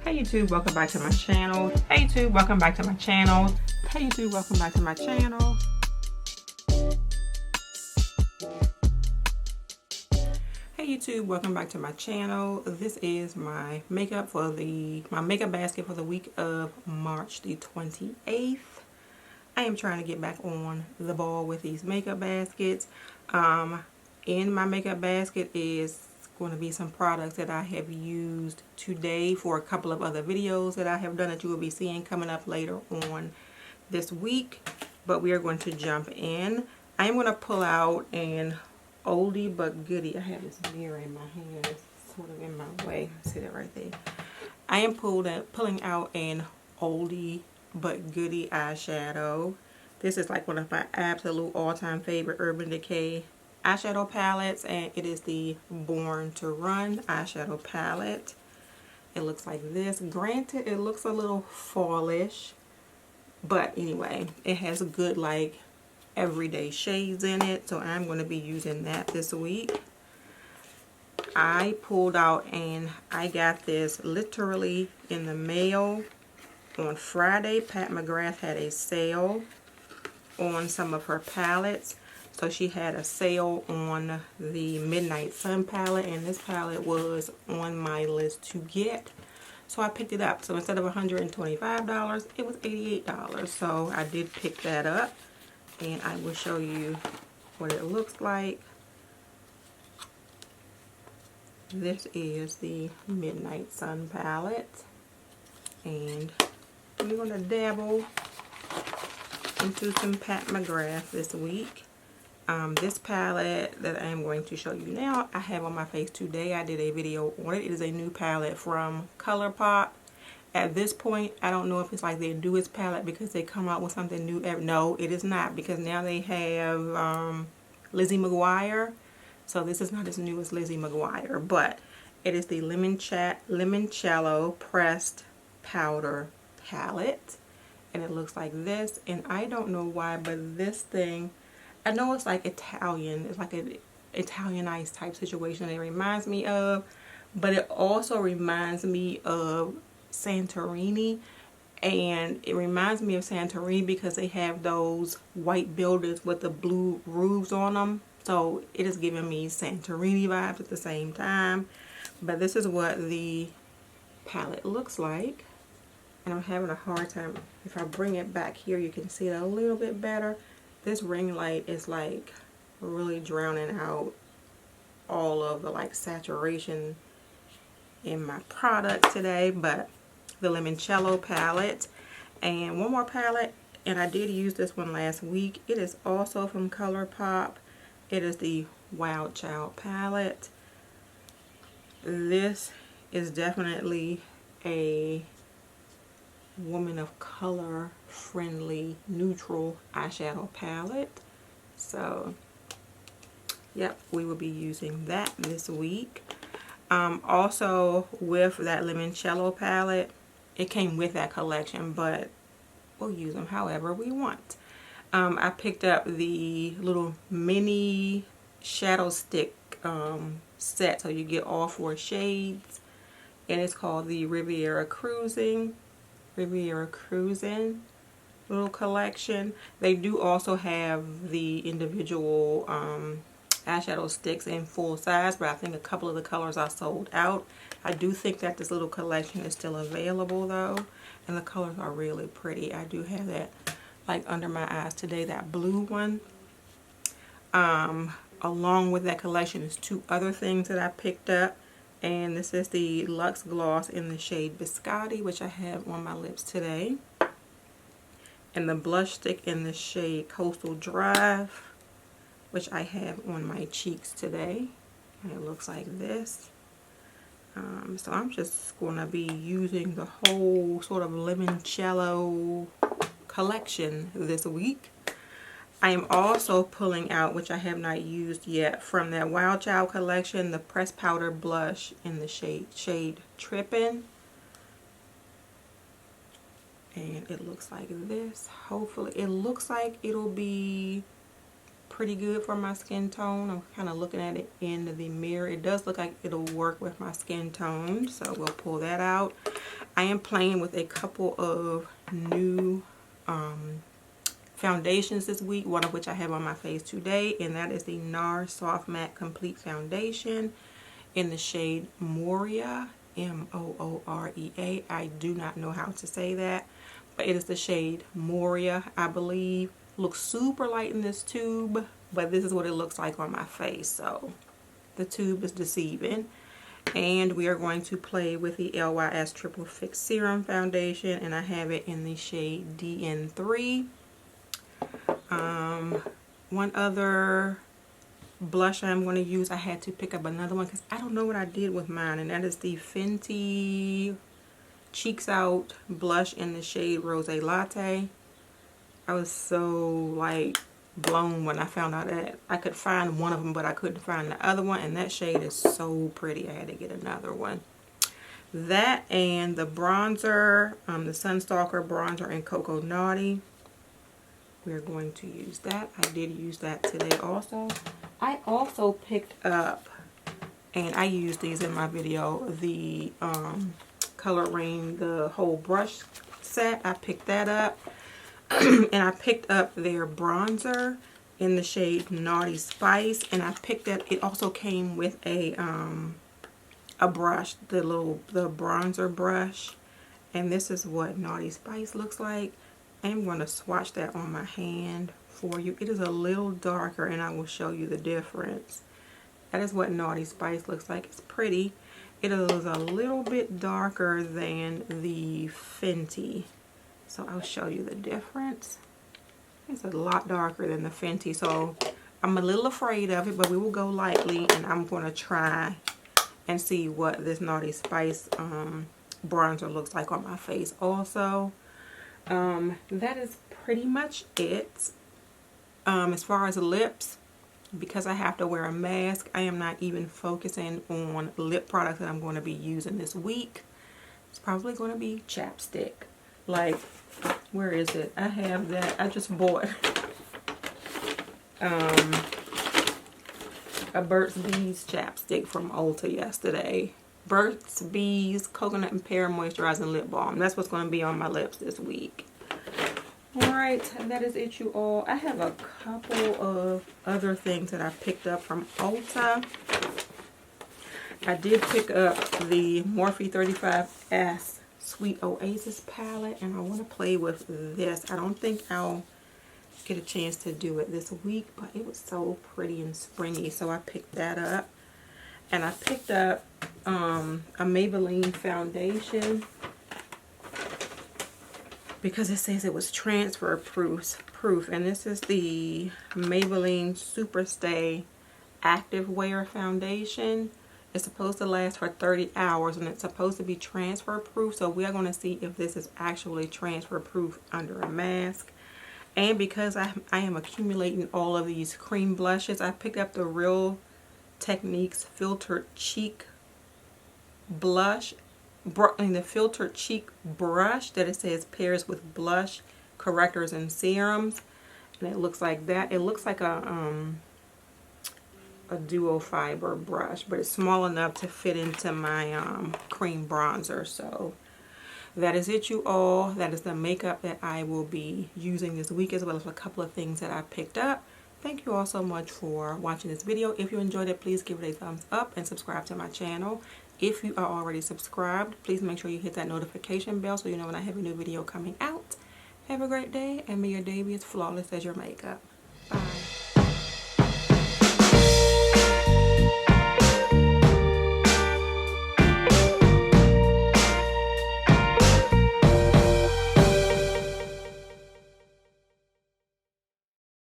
Hey YouTube, welcome back to my channel. Hey YouTube, welcome back to my channel. Hey YouTube, welcome back to my channel. Hey YouTube, welcome back to my channel. This is my makeup for my makeup basket for the week of March the 28th. I am trying to get back on the ball with these makeup baskets. In my makeup basket is going to be some products that I have used today for a couple of other videos that I have done that you will be seeing coming up later on this week. But we are going to jump in. I am going to pull out an oldie but goodie. I have this mirror in my hand. It's sort of in my way. See that right there? I am pulling out an oldie but goodie eyeshadow. This is like one of my absolute all-time favorite Urban Decay eyeshadow palettes, and it is the Born to Run eyeshadow palette. It looks like this. Granted, it looks a little fallish, but anyway, it has good like everyday shades in it, so I'm going to be using that this week. I pulled out and I got this literally in the mail on Friday. Pat McGrath had a sale on some of her palettes. So she had a sale on the Midnight Sun palette, and this palette was on my list to get. So I picked it up. So instead of $125, it was $88. So I did pick that up, and I will show you what it looks like. This is the Midnight Sun palette, and we're going to dabble into some Pat McGrath this week. This palette that I am going to show you now, I have on my face today. I did a video on it. It is a new palette from ColourPop. At this point, I don't know if it's like their newest palette because they come out with something new. No, it is not, because now they have Lizzie McGuire. So this is not as new as Lizzie McGuire, but it is the Limoncello Pressed Powder palette. And it looks like this. And I don't know why, but this thing, I know it's like Italian. It's like an Italianized type situation it reminds me of. But it also reminds me of Santorini. And it reminds me of Santorini because they have those white buildings with the blue roofs on them. So it is giving me Santorini vibes at the same time. But this is what the palette looks like. And I'm having a hard time. If I bring it back here, you can see it a little bit better. This ring light is like really drowning out all of the like saturation in my product today. But the Limoncello palette, and one more palette, and I did use this one last week. It is also from ColourPop. It is the Wild Child palette. This is definitely a woman of color friendly neutral eyeshadow palette. So yep, we will be using that this week. Also with that Limoncello palette, it came with that collection, but we'll use them however we want. I picked up the little mini shadow stick set, so you get all 4 shades, and it's called the Riviera Cruising little collection. They do also have the individual eyeshadow sticks in full size, but I think a couple of the colors are sold out. I do think that this little collection is still available though, and the colors are really pretty. I do have that like under my eyes today, that blue one. Along with that collection is 2 other things that I picked up. And this is the Luxe Gloss in the shade Biscotti, which I have on my lips today. And the blush stick in the shade Coastal Drive, which I have on my cheeks today. And it looks like this. So I'm just going to be using the whole sort of Limoncello collection this week. I am also pulling out, which I have not used yet, from that Wild Child collection, the pressed powder blush in the shade Trippin'. And it looks like this. Hopefully, it looks like it'll be pretty good for my skin tone. I'm kind of looking at it in the mirror. It does look like it'll work with my skin tone, so we'll pull that out. I am playing with a couple of new foundations this week, one of which I have on my face today, and that is the NARS Soft Matte Complete Foundation in the shade Moria, M-O-O-R-E-A. I do not know how to say that, but it is the shade Moria, I believe. Looks super light in this tube, but this is what it looks like on my face, so the tube is deceiving. And we are going to play with the LYS Triple Fix Serum Foundation, and I have it in the shade DN3. One other blush I'm going to use, I had to pick up another one because I don't know what I did with mine, and that is the Fenty Cheeks Out blush in the shade Rose Latte. I was so like blown when I found out that I could find one of them, but I couldn't find the other one, and that shade is so pretty. I had to get another one. That and the bronzer, the Sunstalker bronzer in Cocoa Naughty. We're going to use that. I did use that today also. I also picked up, and I used these in my video, the Color Ring, the whole brush set. I picked that up. And I picked up their bronzer in the shade Naughty Spice, and I picked up, it also came with a brush, the bronzer brush, and this is what Naughty Spice looks like. I'm going to swatch that on my hand for you. It is a little darker, and I will show you the difference. That is what Naughty Spice looks like. It's pretty. It is a little bit darker than the Fenty. So I'll show you the difference. It's a lot darker than the Fenty, so I'm a little afraid of it, but we will go lightly, and I'm going to try and see what this Naughty Spice bronzer looks like on my face also. That is pretty much it. As far as lips, because I have to wear a mask, I am not even focusing on lip products that I'm going to be using this week. It's probably going to be chapstick. Like, where is it? I have that. I just bought a Burt's Bees chapstick from Ulta yesterday. Burt's Bees Coconut and Pear Moisturizing Lip Balm. That's what's going to be on my lips this week. Alright, that is it, you all. I have a couple of other things that I picked up from Ulta. I did pick up the Morphe 35S Sweet Oasis palette, and I want to play with this. I don't think I'll get a chance to do it this week, but it was so pretty and springy, so I picked that up. And I picked up a Maybelline foundation because it says it was transfer proof, and this is the Maybelline Superstay Active Wear Foundation. It's supposed to last for 30 hours, and it's supposed to be transfer proof, so we are going to see if this is actually transfer proof under a mask. And because I am accumulating all of these cream blushes, I picked up the Real Techniques Filtered Cheek Blush, and the Filtered Cheek Brush that it says pairs with blush, correctors, and serums. And it looks like that. It looks like a duo fiber brush, but it's small enough to fit into my cream bronzer. So that is it, you all. That is the makeup that I will be using this week, as well as a couple of things that I picked up. Thank you all so much for watching this video. If you enjoyed it, please give it a thumbs up and subscribe to my channel. If you are already subscribed, please make sure you hit that notification bell so you know when I have a new video coming out. Have a great day, and may your day be as flawless as your makeup. Bye.